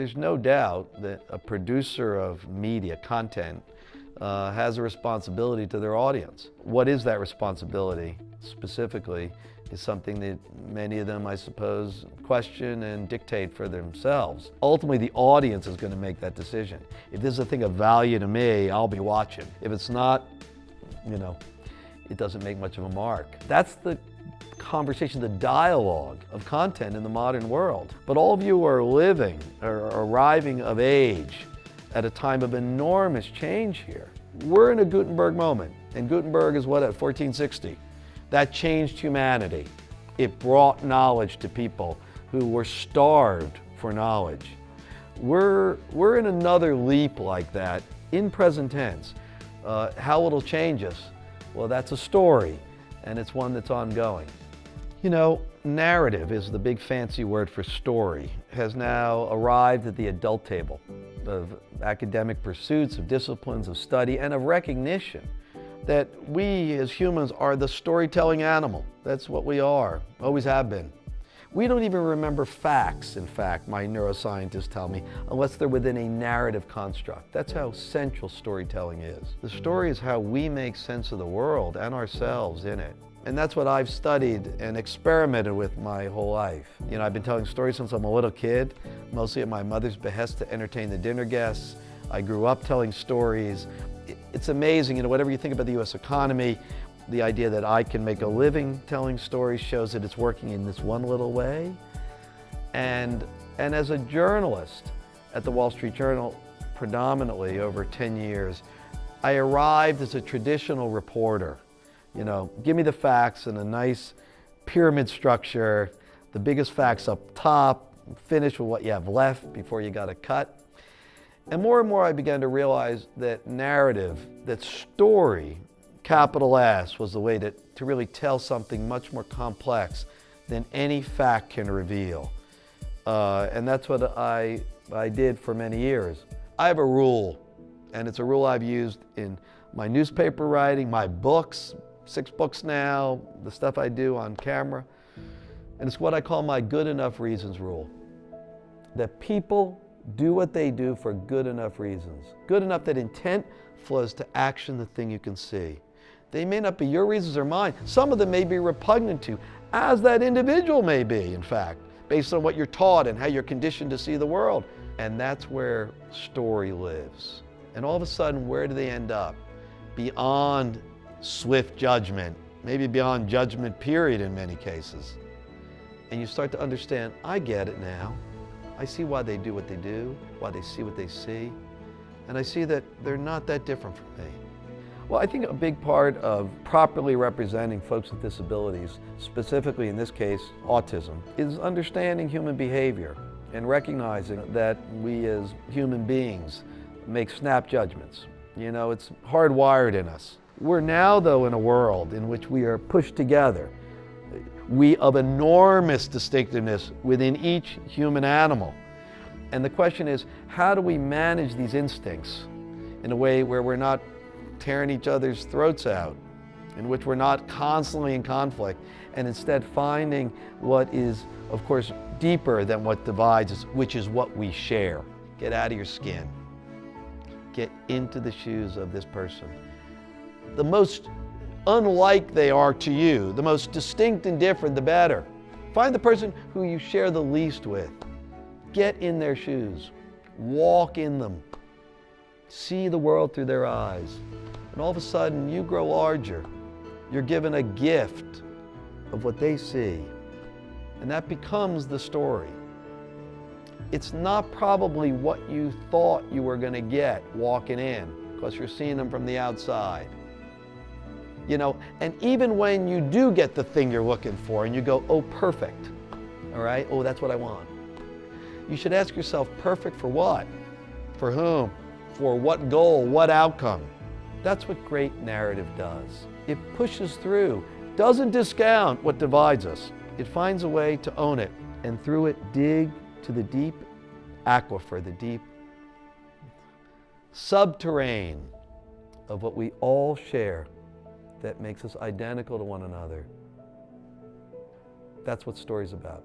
There's no doubt that a producer of media content has a responsibility to their audience. What is that responsibility specifically is something that many of them, I suppose, question and dictate for themselves. Ultimately, the audience is going to make that decision. If this is a thing of value to me, I'll be watching. If it's not, it doesn't make much of a mark. That's the conversation, the dialogue of content in the modern world. But all of you are living or arriving of age at a time of enormous change here. We're in a Gutenberg moment, and Gutenberg is what, at 1460? That changed humanity. It brought knowledge to people who were starved for knowledge. We're in another leap like that in present tense. How it'll change us? Well, that's a story, and it's one that's ongoing. Narrative is the big fancy word for story, has now arrived at the adult table of academic pursuits, of disciplines, of study, and of recognition that we as humans are the storytelling animal. That's what we are, always have been. We don't even remember facts, in fact, my neuroscientists tell me, unless they're within a narrative construct. That's how central storytelling is. The story is how we make sense of the world and ourselves in it. And that's what I've studied and experimented with my whole life. I've been telling stories since I'm a little kid, mostly at my mother's behest to entertain the dinner guests. I grew up telling stories. It's amazing, whatever you think about the U.S. economy, the idea that I can make a living telling stories shows that it's working in this one little way. And as a journalist at the Wall Street Journal, predominantly over 10 years, I arrived as a traditional reporter. Give me the facts in a nice pyramid structure, the biggest facts up top, finish with what you have left before you got to cut. And more I began to realize that narrative, that story, capital S, was the way to really tell something much more complex than any fact can reveal. And that's what I did for many years. I have a rule, and it's a rule I've used in my newspaper writing, my books, 6 books now, the stuff I do on camera. And it's what I call my good enough reasons rule. That people do what they do for good enough reasons. Good enough that intent flows to action, the thing you can see. They may not be your reasons or mine. Some of them may be repugnant to you, as that individual may be, in fact, based on what you're taught and how you're conditioned to see the world. And that's where story lives. And all of a sudden, where do they end up? Beyond swift judgment, maybe beyond judgment period in many cases. And you start to understand, I get it now. I see why they do what they do, why they see what they see, and I see that they're not that different from me. Well, I think a big part of properly representing folks with disabilities, specifically in this case, autism, is understanding human behavior and recognizing that we as human beings make snap judgments. It's hardwired in us. We're now, though, in a world in which we are pushed together. We of enormous distinctiveness within each human animal. And the question is, how do we manage these instincts in a way where we're not tearing each other's throats out, in which we're not constantly in conflict, and instead finding what is, of course, deeper than what divides us, which is what we share. Get out of your skin. Get into the shoes of this person. The most unlike they are to you, the most distinct and different, the better. Find the person who you share the least with. Get in their shoes. Walk in them. See the world through their eyes. And all of a sudden, you grow larger. You're given a gift of what they see. And that becomes the story. It's not probably what you thought you were going to get walking in, because you're seeing them from the outside. And even when you do get the thing you're looking for and you go, oh, perfect, all right, oh, that's what I want. You should ask yourself, perfect for what? For whom? For what goal? What outcome? That's what great narrative does. It pushes through, doesn't discount what divides us. It finds a way to own it, and through it dig to the deep aquifer, the deep subterrane of what we all share that makes us identical to one another. That's what story's about.